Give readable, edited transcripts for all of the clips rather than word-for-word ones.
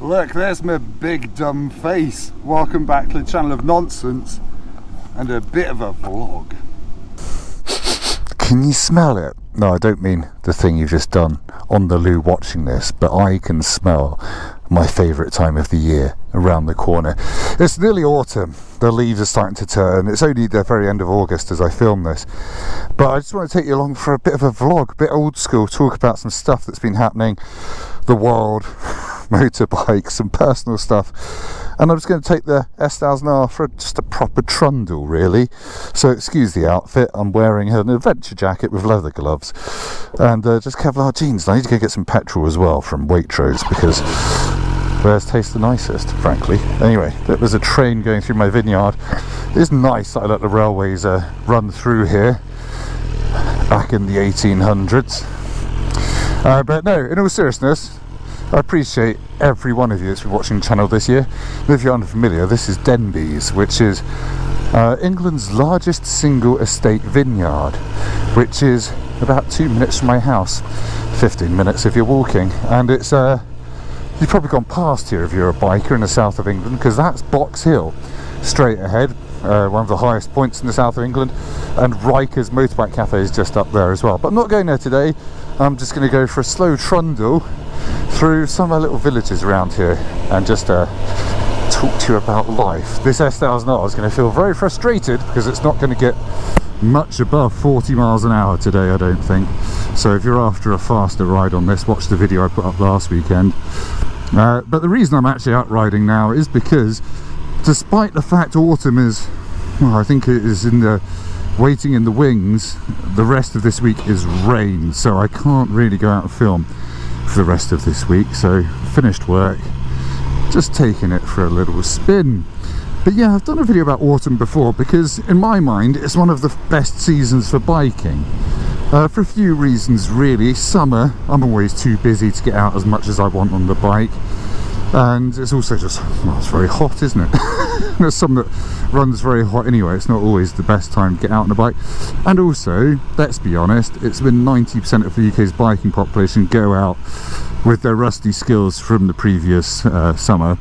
Look, there's my big dumb face. Welcome back to the channel of nonsense and a bit of a vlog. Can you smell it? No, I don't mean the thing you've just done on the loo watching this, but I can smell my favourite time of the year around the corner. It's nearly autumn, the leaves are starting to turn. It's only the very end of August as I film this, but I just want to take you along for a bit of a vlog, a bit old school, talk about some stuff that's been happening, the world, motorbikes, some personal stuff. And I'm just going to take the S1000R for just a proper trundle, really. So excuse the outfit, I'm wearing an adventure jacket with leather gloves and just Kevlar jeans. I need to go get some petrol as well from Waitrose, because theirs tastes the nicest, frankly. Anyway, there's a train going through my vineyard. It's nice that I let the railways run through here back in the 1800s. But no, in all seriousness, I appreciate every one of you that's been watching the channel this year. And if you're unfamiliar, this is Denbies, which is England's largest single estate vineyard, which is about 2 minutes from my house, 15 minutes if you're walking. And it's you've probably gone past here if you're a biker in the south of England, because that's Box Hill straight ahead, one of the highest points in the south of England, and Riker's Motorbike Cafe is just up there as well. But I'm not going there today. I'm just going to go for a slow trundle through some of our little villages around here and just talk to you about life. This S1000R is going to feel very frustrated because it's not going to get much above 40 miles an hour today, I don't think. So if you're after a faster ride on this, watch the video I put up last weekend. But the reason I'm actually out riding now is because, despite the fact autumn is, well, I think it is in the waiting in the wings, the rest of this week is rain, so I can't really go out and film for the rest of this week. So finished work, just taking it for a little spin. But yeah, I've done a video about autumn before because in my mind it's one of the best seasons for biking, for a few reasons really. Summer, I'm always too busy to get out as much as I want on the bike, and it's also just, well, it's very hot, isn't it? There's some that runs very hot anyway. It's not always the best time to get out on a bike. And also, let's be honest, it's been 90% of the UK's biking population go out with their rusty skills from the previous summer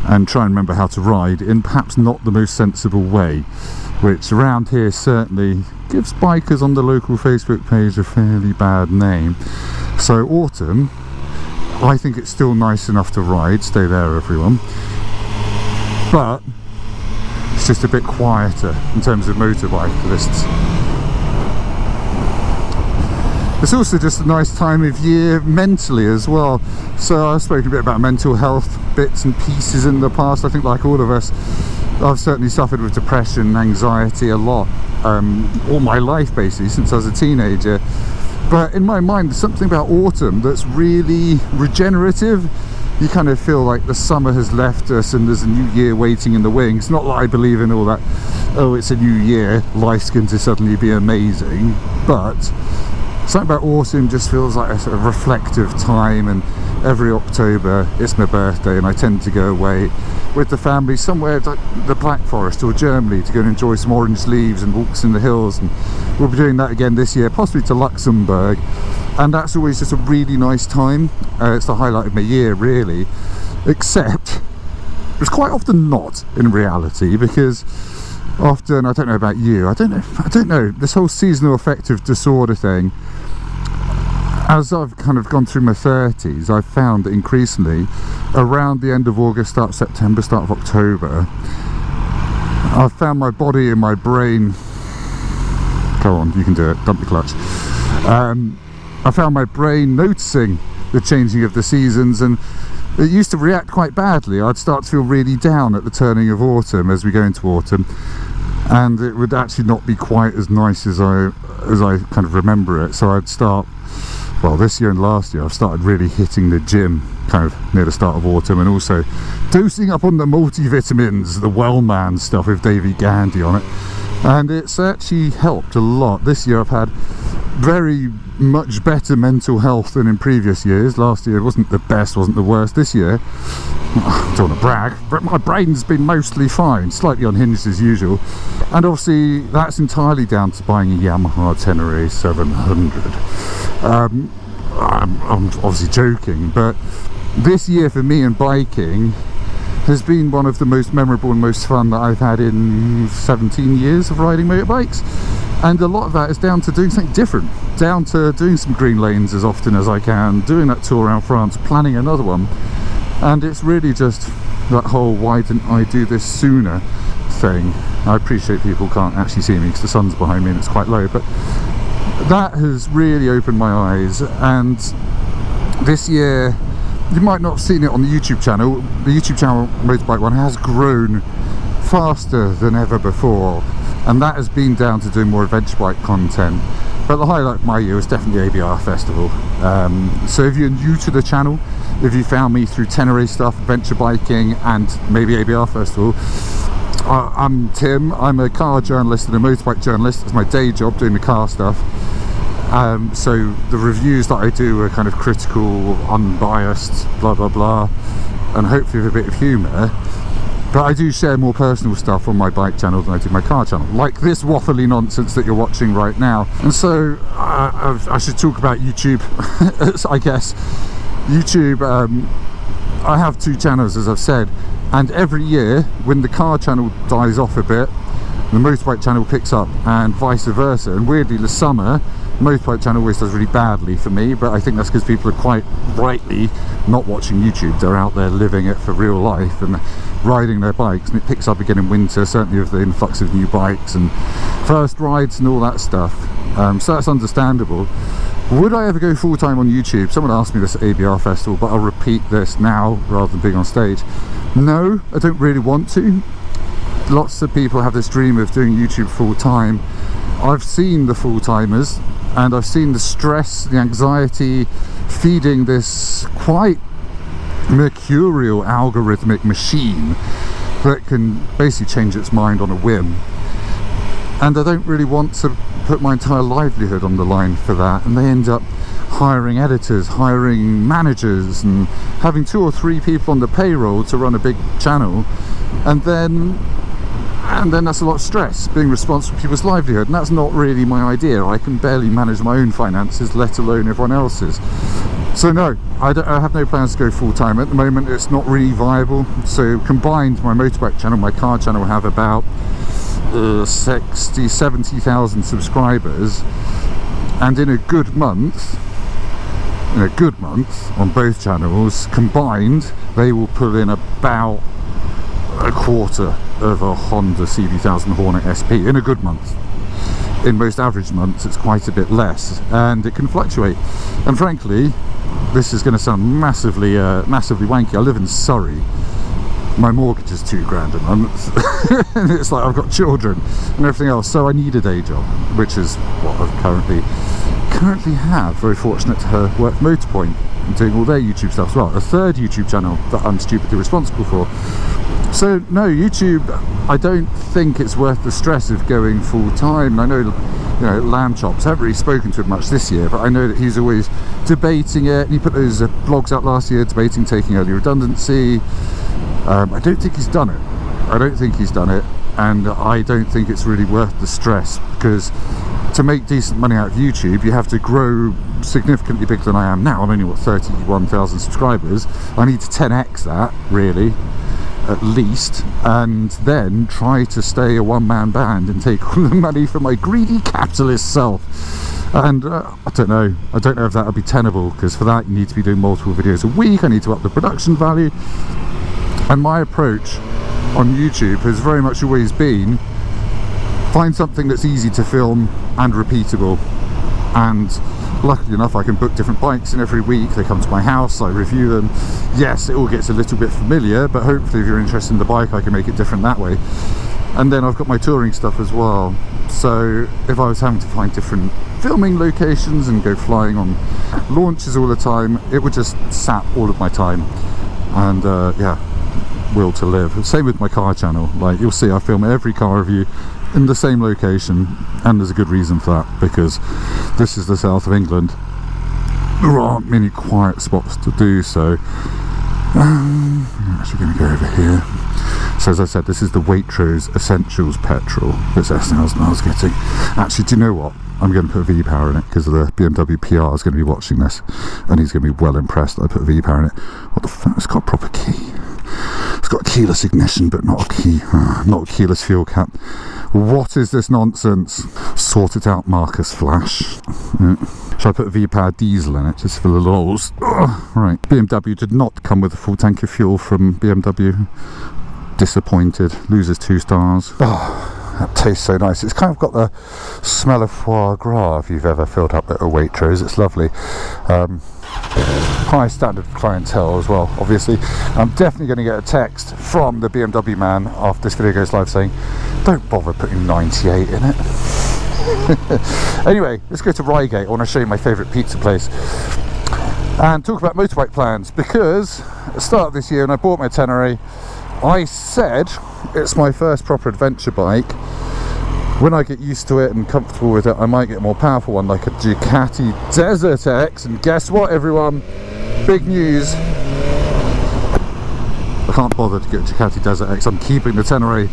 and try and remember how to ride in perhaps not the most sensible way, which around here certainly gives bikers on the local Facebook page a fairly bad name. So autumn, I think it's still nice enough to ride. Stay there, everyone. But it's just a bit quieter in terms of motorcyclists. It's also just a nice time of year mentally as well. So I've spoken a bit about mental health bits and pieces in the past. I think, like all of us, I've certainly suffered with depression and anxiety a lot, all my life basically, since I was a teenager. But in my mind, there's something about autumn that's really regenerative. You kind of feel like the summer has left us and there's a new year waiting in the wings. Not that I believe in all that, oh, it's a new year, life's going to suddenly be amazing. But something about autumn just feels like a sort of reflective time, and every October it's my birthday and I tend to go away with the family somewhere like the Black Forest or Germany to go and enjoy some orange leaves and walks in the hills, and we'll be doing that again this year, possibly to Luxembourg, and that's always just a really nice time. It's the highlight of my year really, except it's quite often not in reality, because often, I don't know about you, I don't know, this whole seasonal affective disorder thing, as I've kind of gone through my 30s, I've found that increasingly around the end of August, start of September, start of October, I've found my body and my brain, go on, you can do it, dump the clutch, I found my brain noticing the changing of the seasons, and it used to react quite badly. I'd start to feel really down at the turning of autumn as we go into autumn, and it would actually not be quite as nice as I kind of remember it. So I'd start, well, this year and last year I've started really hitting the gym kind of near the start of autumn, and also dosing up on the multivitamins, the Wellman stuff with Davy Gandy on it, and it's actually helped a lot. This year I've had very much better mental health than in previous years. Last year wasn't the best, wasn't the worst. This year, I don't want to brag, but my brain's been mostly fine, slightly unhinged as usual, and obviously that's entirely down to buying a Yamaha Tenere 700. I'm obviously joking, but this year for me in biking has been one of the most memorable and most fun that I've had in 17 years of riding motorbikes. And a lot of that is down to doing something different, down to doing some green lanes as often as I can, doing that tour around France, planning another one. And it's really just that whole why didn't I do this sooner thing. I appreciate people can't actually see me because the sun's behind me and it's quite low, but that has really opened my eyes. And this year, you might not have seen it on the YouTube channel, the YouTube channel Motorbike One has grown faster than ever before, and that has been down to doing more adventure bike content. But the highlight of my year was definitely ABR Festival. So if you're new to the channel, if you found me through Tenere stuff, adventure biking, and maybe ABR Festival, I'm Tim. I'm a car journalist and a motorbike journalist. It's my day job, doing the car stuff. So the reviews that I do are kind of critical, unbiased, blah blah blah, and hopefully with a bit of humour. But I do share more personal stuff on my bike channel than I do my car channel, like this waffly nonsense that you're watching right now. And so I should talk about YouTube. I guess YouTube, I have 2 channels, as I've said, and every year when the car channel dies off a bit, the motorbike channel picks up, and vice versa. And weirdly, the summer motorbike channel always does really badly for me, but I think that's because people are quite rightly not watching YouTube. They're out there living it for real life and riding their bikes, and it picks up again in winter, certainly with the influx of new bikes and first rides and all that stuff. So that's understandable. Would I ever go full-time on YouTube? Someone asked me this at ABR Festival, but I'll repeat this now rather than being on stage. No, I don't really want to. Lots of people have this dream of doing YouTube full-time. I've seen the full-timers, and I've seen the stress, the anxiety, feeding this quite mercurial algorithmic machine that can basically change its mind on a whim. And I don't really want to put my entire livelihood on the line for that, and they end up hiring editors, hiring managers, and having 2 or 3 people on the payroll to run a big channel, and then that's a lot of stress, being responsible for people's livelihood, and that's not really my idea. I can barely manage my own finances, let alone everyone else's. So no, I have no plans to go full-time at the moment. It's not really viable. So combined, my motorbike channel, my car channel have about 70,000 subscribers, and in a good month on both channels combined, they will pull in about a quarter of a Honda CV1000 Hornet SP in a good month. In most average months it's quite a bit less, and it can fluctuate. And frankly, this is going to sound massively wanky. I live in Surrey. My mortgage is £2,000 a month, and it's like I've got children and everything else, so I need a day job, which is what I've currently have. Very fortunate to work for Motorpoint and doing all their YouTube stuff as well. A 3rd YouTube channel that I'm stupidly responsible for. So no, YouTube, I don't think it's worth the stress of going full time. I know, you know, Lamb Chops, I haven't really spoken to him much this year, but I know that he's always debating it. He put those blogs out last year debating taking early redundancy. I don't think he's done it. And I don't think it's really worth the stress, because to make decent money out of YouTube, you have to grow significantly bigger than I am now. I'm only, what, 31,000 subscribers. I need to 10x that, really, at least, and then try to stay a one-man band and take all the money from my greedy capitalist self. And I don't know if that would be tenable, because for that you need to be doing multiple videos a week. I need to up the production value. And my approach on YouTube has very much always been, find something that's easy to film and repeatable. And luckily enough, I can book different bikes in every week. They come to my house, I review them. Yes, it all gets a little bit familiar, but hopefully if you're interested in the bike, I can make it different that way. And then I've got my touring stuff as well. So if I was having to find different filming locations and go flying on launches all the time, it would just sap all of my time. And yeah, will to live. Same with my car channel. Like, you'll see I film every car review in the same location, and there's a good reason for that, because this is the south of England. There aren't many quiet spots to do so. So we're going to go over here. So as I said, this is the Waitrose Essentials petrol that S1000R's getting. Actually, do you know what? I'm going to put V-Power in it because the BMW PR is going to be watching this and he's going to be well impressed that I put V-Power in it. What the fuck? It's got a proper key. It's got a keyless ignition but not a key. Not a keyless fuel cap. What is this nonsense? Sort it out, Marcus Flash. Should I put a V-Power diesel in it just for the lols? Right, BMW did not come with a full tank of fuel from BMW. Disappointed, loses 2 stars. Oh, that tastes so nice. It's kind of got the smell of foie gras if you've ever filled up at a Waitrose. It's lovely. High standard clientele as well, obviously. I'm definitely going to get a text from the BMW man after this video goes live saying, don't bother putting 98 in it. Anyway, let's go to Reigate. I want to show you my favourite pizza place and talk about motorbike plans, because at the start of this year when I bought my Tenere, I said it's my first proper adventure bike. When I get used to it and comfortable with it, I might get a more powerful one like a Ducati Desert X, and guess what everyone? Big news. I can't bother to get a Ducati Desert X. I'm keeping the Tenere.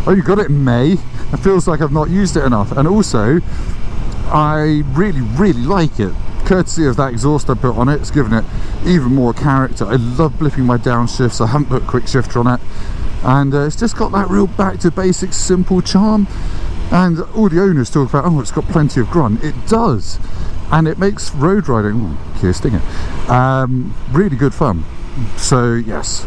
Oh, you got it in May? It feels like I've not used it enough. And also, I really like it. Courtesy of that exhaust I put on it, it's given it even more character. I love blipping my downshifts. I haven't put quick shifter on it. And it's just got that real back to basics simple charm. And all the owners talk about, oh, it's got plenty of grunt. It does. And it makes road riding, Kia Stinger, really good fun. So yes,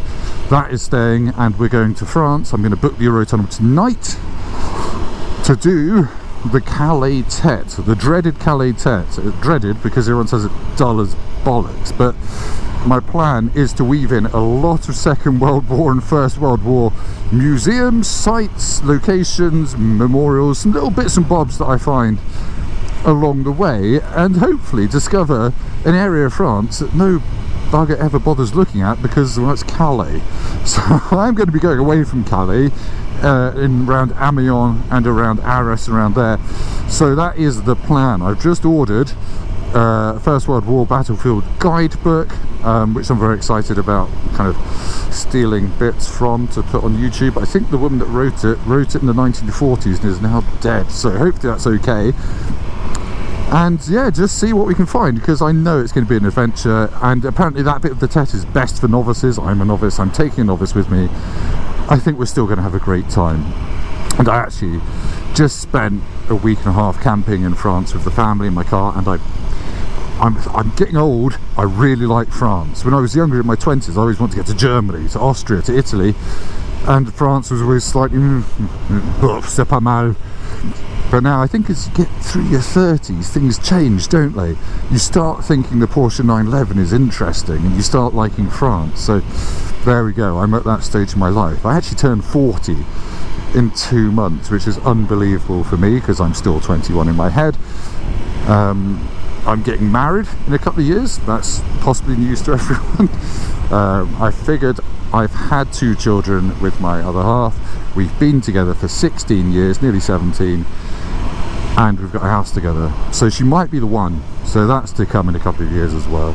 that is staying, and we're going to France. I'm going to book the Eurotunnel tonight to do the Calais Tete, the dreaded Calais Tete. Dreaded because everyone says it's dull as bollocks, but my plan is to weave in a lot of Second World War and First World War museums, sites, locations, memorials, some little bits and bobs that I find along the way, and hopefully discover an area of France that no bugger ever bothers looking at because, well, it's Calais. So I'm going to be going away from Calais in around Amiens and around Arras, around there. So that is the plan. I've just ordered First World War Battlefield guidebook, which I'm very excited about kind of stealing bits from to put on YouTube. I think the woman that wrote it in the 1940s and is now dead, so hopefully that's okay. And yeah, just see what we can find, because I know it's going to be an adventure, and apparently that bit of the Tete is best for novices. I'm a novice, I'm taking a novice with me. I think we're still going to have a great time. And I actually just spent a week and a half camping in France with the family in my car, and I'm getting old. I really like France. When I was younger in my 20s, I always wanted to get to Germany, to Austria, to Italy, and France was always slightly c'est pas mal. But now I think as you get through your 30s, things change, don't they? You start thinking the Porsche 911 is interesting, and you start liking France. So there we go, I'm at that stage in my life. I actually turned 40 in 2 months, which is unbelievable for me because I'm still 21 in my head. I'm getting married in a couple of years. That's possibly news to everyone. I figured I've had 2 children with my other half. We've been together for 16 years, nearly 17, and we've got a house together. So she might be the one. So that's to come in a couple of years as well.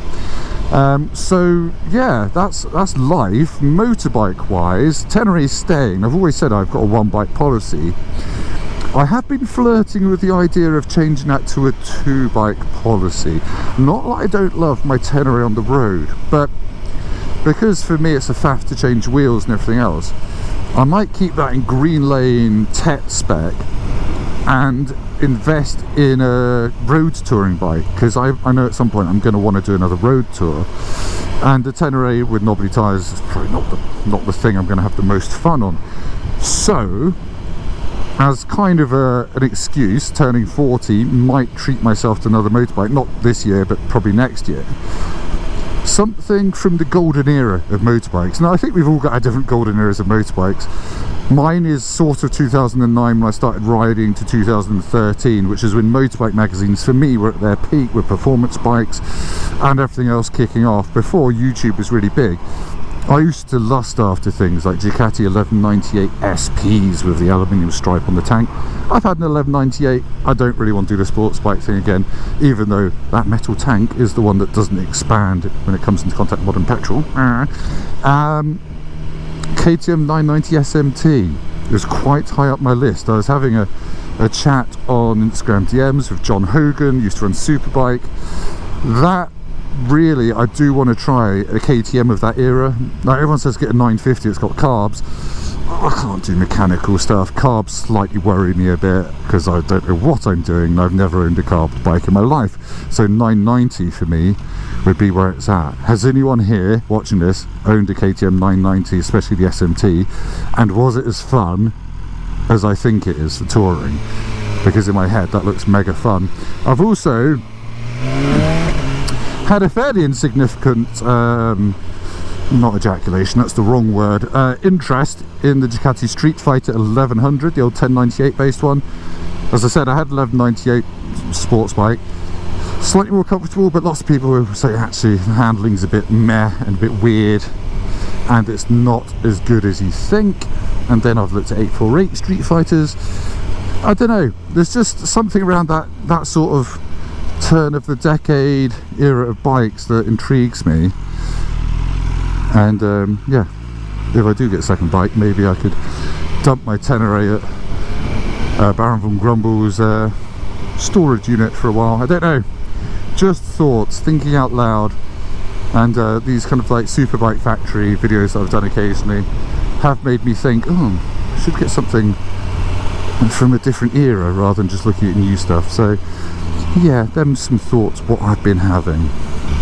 So yeah, that's life. Motorbike wise, Tenere's staying. I've always said I've got a 1-bike policy. I have been flirting with the idea of changing that to a 2-bike policy. Not that I don't love my Tenere on the road, but because for me it's a faff to change wheels and everything else, I might keep that in green lane Tete spec and invest in a road touring bike, because I know at some point I'm going to want to do another road tour, and the Tenere with knobbly tyres is probably not the thing I'm going to have the most fun on. So as kind of an excuse, turning 40, might treat myself to another motorbike, not this year but probably next year. Something from the golden era of motorbikes. Now I think we've all got our different golden eras of motorbikes. Mine is sort of 2009 when I started riding to 2013, which is when motorbike magazines for me were at their peak with performance bikes and everything else kicking off before YouTube was really big. I used to lust after things like Ducati 1198 SPs with the aluminium stripe on the tank. I've had an 1198. I don't really want to do the sports bike thing again, even though that metal tank is the one that doesn't expand when it comes into contact with modern petrol. KTM 990 SMT is quite high up my list. I was having a chat on Instagram DMs with John Hogan, used to run Superbike. That really, I do want to try a KTM of that era. Like everyone says get a 950, it's got carbs. I can't do mechanical stuff. Carbs slightly worry me a bit because I don't know what I'm doing and I've never owned a carbed bike in my life. So 990 for me would be where it's at. Has anyone here watching this owned a KTM 990, especially the SMT, and was it as fun as I think it is for touring? Because in my head that looks mega fun. I've also had a fairly insignificant not ejaculation, that's the wrong word, interest in the Ducati Street Fighter 1100, the old 1098 based one. As I said, I had 1198 sports bike, slightly more comfortable, but lots of people will say actually the handling's a bit meh and a bit weird and it's not as good as you think. And then I've looked at 848 Street Fighters. I don't know, there's just something around that sort of turn of the decade era of bikes that intrigues me. And yeah, if I do get a second bike, maybe I could dump my Tenere at Baron von Grumble's storage unit for a while. I don't know, just thoughts, thinking out loud. And these kind of like Superbike Factory videos that I've done occasionally have made me think, oh, I should get something from a different era rather than just looking at new stuff. So yeah, them some thoughts what I've been having.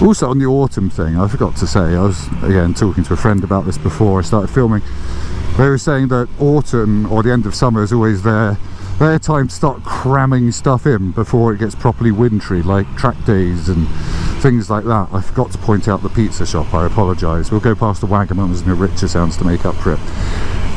Also on the autumn thing, I forgot to say, I was again talking to a friend about this before I started filming. They were saying that autumn or the end of summer is always their time to start cramming stuff in before it gets properly wintry, like track days and things like that. I forgot to point out the pizza shop, I apologise. We'll go past the Wagamama's and the Richer Sounds to make up for it.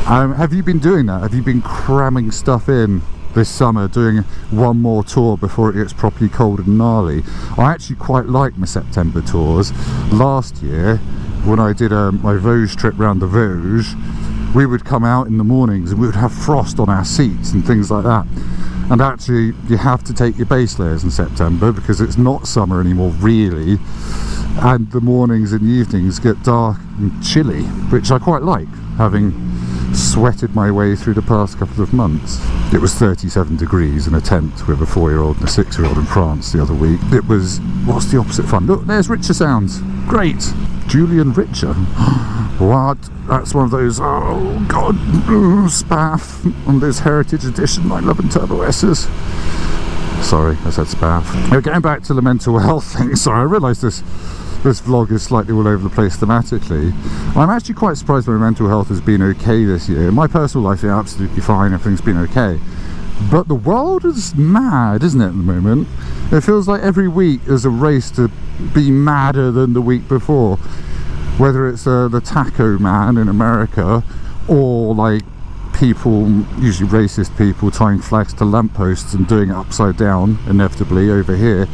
Have you been doing that? Have you been cramming stuff in this summer, doing one more tour before it gets properly cold and gnarly? I actually quite like my September tours. Last year when I did my Vosges trip round the Vosges, we would come out in the mornings and we would have frost on our seats and things like that. And actually you have to take your base layers in September because it's not summer anymore really, and the mornings and the evenings get dark and chilly, which I quite like, having sweated my way through the past couple of months. It was 37 degrees in a tent with a 4-year-old and a 6-year-old in France the other week. It was, what's the opposite fun? Look, there's Richer Sounds. Great. Julian Richer. What? That's one of those, oh god, spaff on this Heritage Edition 911 Turbo S's. Sorry, I said spaff. Getting back to the mental health thing, sorry, I realised this vlog is slightly all over the place thematically. I'm actually quite surprised my mental health has been okay this year. In my personal life, yeah, absolutely fine, everything's been okay. But the world is mad, isn't it, at the moment? It feels like every week there's a race to be madder than the week before. Whether it's the taco man in America, or like people, usually racist people, tying flags to lampposts and doing it upside down, inevitably, over here.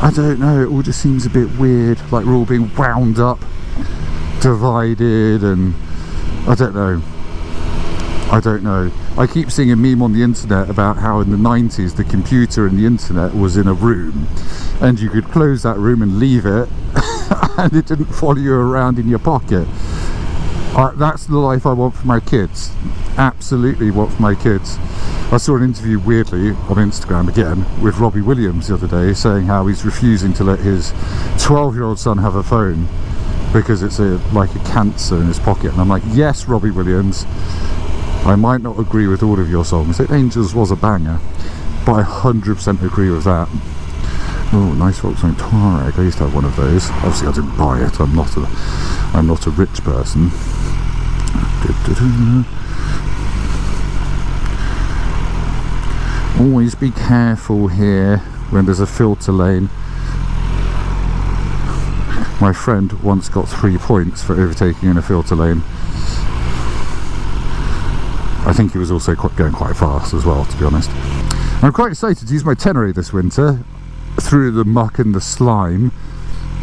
I don't know, it all just seems a bit weird, like we're all being wound up, divided, and I don't know. I keep seeing a meme on the internet about how in the 90s the computer and the internet was in a room and you could close that room and leave it and it didn't follow you around in your pocket. That's the life I want for my kids, absolutely want for my kids. I saw an interview weirdly on Instagram again with Robbie Williams the other day saying how he's refusing to let his 12-year-old son have a phone because it's like a cancer in his pocket. And I'm like, yes, Robbie Williams, I might not agree with all of your songs. Angels was a banger, but I 100% agree with that. Oh, nice Volkswagen Touareg. I used to have one of those. Obviously I didn't buy it, I'm not a rich person. Always be careful here when there's a filter lane. My friend once got 3 points for overtaking in a filter lane. I think he was also going quite fast as well, to be honest. I'm quite excited to use my Tenere this winter through the muck and the slime.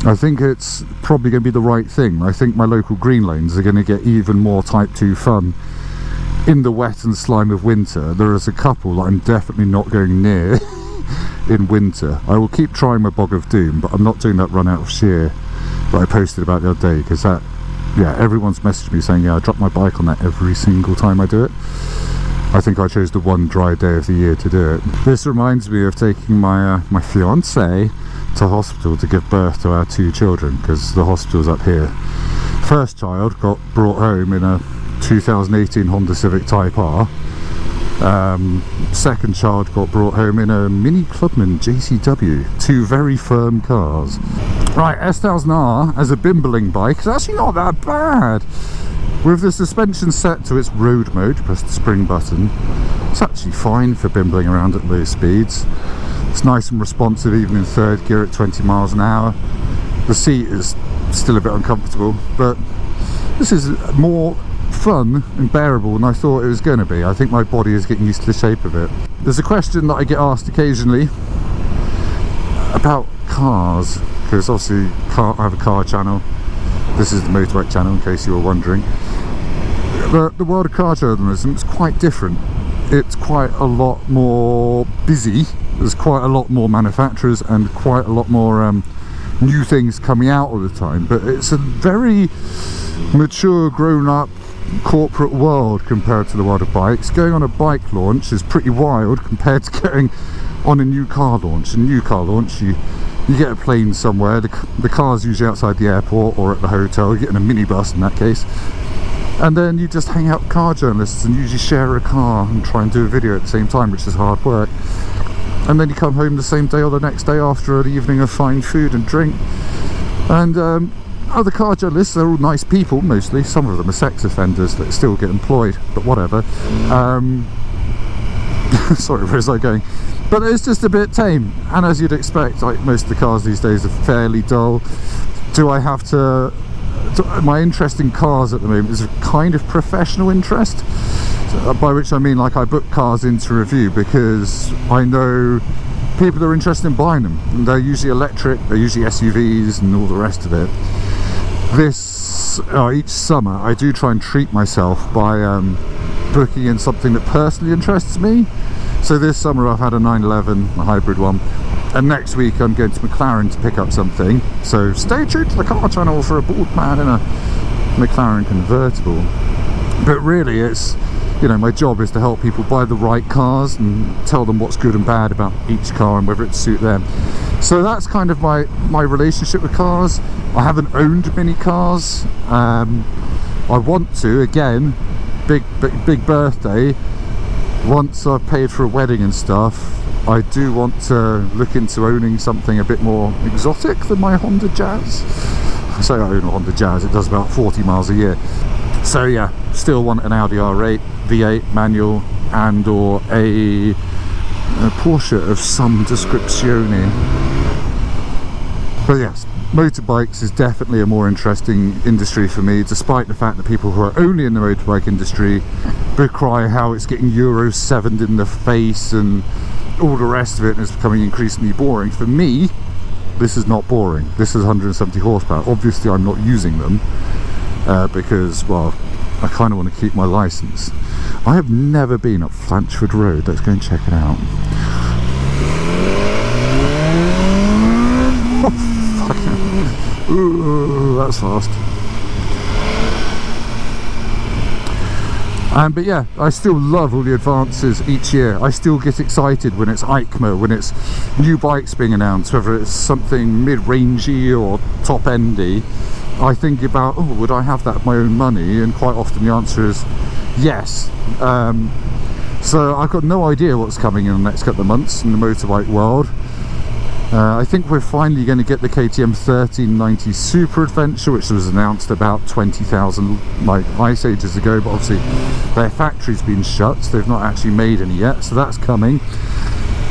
I think it's probably going to be the right thing. I think my local green lanes are going to get even more Type 2 fun in the wet and slime of winter. There is a couple that I'm definitely not going near in winter. I will keep trying my Bog of Doom, but I'm not doing that run out of sheer that I posted about the other day, because that yeah, everyone's messaged me saying, yeah, I drop my bike on that every single time I do it. I think I chose the one dry day of the year to do it. This reminds me of taking my my fiance to hospital to give birth to our 2 children, because the hospital's up here. First child got brought home in a 2018 Honda Civic Type R. Second child got brought home in a Mini Clubman JCW. 2 very firm cars. Right, S1000R as a bimbling bike is actually not that bad. With the suspension set to its road mode, press the spring button, it's actually fine for bimbling around at low speeds. It's nice and responsive even in 3rd gear at 20 miles an hour. The seat is still a bit uncomfortable, but this is more fun and bearable than I thought it was going to be. I think my body is getting used to the shape of it. There's a question that I get asked occasionally about cars, because obviously I have a car channel. This is the motorbike channel, in case you were wondering. The world of car journalism is quite different. It's quite a lot more busy. There's quite a lot more manufacturers and quite a lot more new things coming out all the time. But it's a very mature, grown-up corporate world compared to the world of bikes. Going on a bike launch is pretty wild compared to going on a new car launch. A new car launch, you get a plane somewhere, the car's usually outside the airport or at the hotel, you get in a minibus in that case, and then you just hang out with car journalists and usually share a car and try and do a video at the same time, which is hard work. And then you come home the same day or the next day after an evening of fine food and drink. And other car journalists, they're all nice people mostly. Some of them are sex offenders that still get employed, but whatever. Sorry, where's I going? But it's just a bit tame, and as you'd expect, like most of the cars these days are fairly dull. Do I have to my interest in cars at the moment is a kind of professional interest, by which I mean, like, I book cars into review because I know people are interested in buying them, and they're usually electric, they're usually SUVs and all the rest of it. Each summer I do try and treat myself by booking in something that personally interests me. So this summer I've had a 911, a hybrid one, and next week I'm going to McLaren to pick up something. So stay true to the car channel for a bald man in a McLaren convertible. But really, it's, you know, my job is to help people buy the right cars and tell them what's good and bad about each car and whether it suits them. So that's kind of my relationship with cars. I haven't owned many cars. I want to, again, big birthday. Once I've paid for a wedding and stuff, I do want to look into owning something a bit more exotic than my Honda Jazz. I say I own a Honda Jazz, it does about 40 miles a year. So yeah, still want an Audi R8, V8 manual, and or a Porsche of some descripzione. But yes, motorbikes is definitely a more interesting industry for me, despite the fact that people who are only in the motorbike industry decry how it's getting Euro 7'd in the face and all the rest of it, and it's becoming increasingly boring. For me, this is not boring. This is 170 horsepower. Obviously I'm not using them because, well, I kind of want to keep my license. I have never been up Flanchford Road. Let's go and check it out. Oh, ooh, that's fast. But yeah, I still love all the advances each year. I still get excited when it's EICMA, when it's new bikes being announced, whether it's something mid-rangey or top-endy. I think about, oh, would I have that of my own money? And quite often the answer is yes. So I've got no idea what's coming in the next couple of months in the motorbike world. I think we're finally going to get the KTM 1390 Super Adventure, which was announced about 20,000 like ice ages ago, but obviously their factory's been shut, so they've not actually made any yet, so that's coming.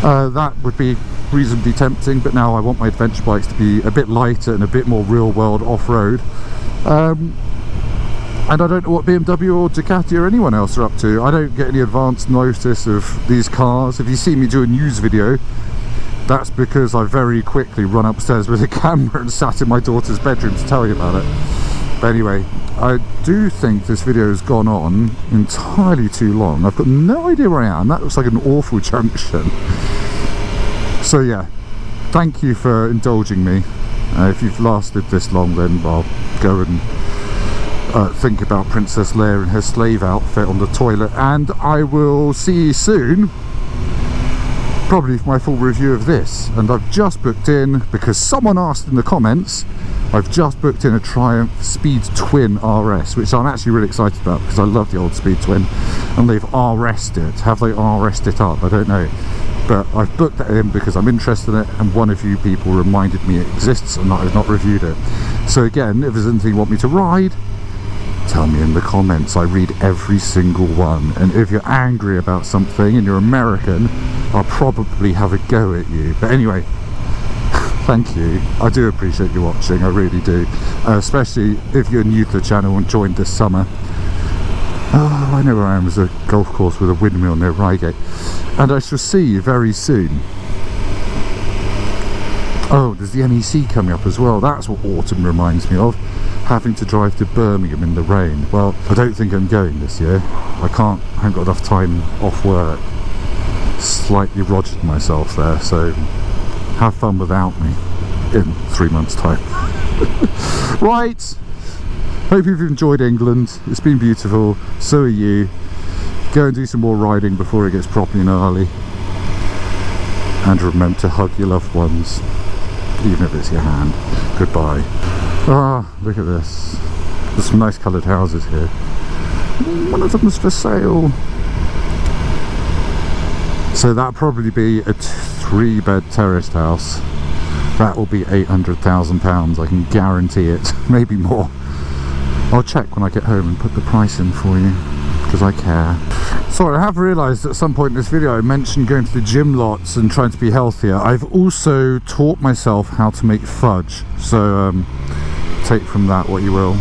That would be reasonably tempting, but now I want my adventure bikes to be a bit lighter and a bit more real world off-road. And I don't know what BMW or Ducati or anyone else are up to. I don't get any advance notice of these cars. If you see me do a news video, that's because I very quickly run upstairs with a camera and sat in my daughter's bedroom to tell you about it. But anyway, I do think this video has gone on entirely too long. I've got no idea where I am. That looks like an awful junction. So yeah, thank you for indulging me. If you've lasted this long, then I'll go and think about Princess Leia in her slave outfit on the toilet, and I will see you soon, probably for my full review of this. And I've just booked in, because someone asked in the comments, I've just booked in a Triumph Speed Twin RS, which I'm actually really excited about because I love the old Speed Twin, and they've RS'd it. Have they RS'd it up? I don't know, but I've booked that in because I'm interested in it, and one of you people reminded me it exists and I've not reviewed it. So again, if there's anything you want me to ride, tell me in the comments. I read every single one, and if you're angry about something and you're American, I'll probably have a go at you. But anyway, thank you. I do appreciate you watching, I really do, especially if you're new to the channel and joined this summer. Oh, I know where I am. There's a golf course with a windmill near Reigate, and I shall see you very soon. Oh, there's the NEC coming up as well. That's what autumn reminds me of, having to drive to Birmingham in the rain. Well, I don't think I'm going this year. I haven't got enough time off work. Slightly rogered myself there, so have fun without me in 3 months' time. Right, hope you've enjoyed England. It's been beautiful, so are you. Go and do some more riding before it gets properly gnarly, and remember to hug your loved ones, even if it's your hand. Goodbye. Ah, look at this. There's some nice coloured houses here. One of them's for sale. So that'll probably be a 3-bed terraced house. That will be £800,000, I can guarantee it. Maybe more. I'll check when I get home and put the price in for you, because I care. Sorry, I have realised at some point in this video I mentioned going to the gym lots and trying to be healthier. I've also taught myself how to make fudge, so take from that what you will.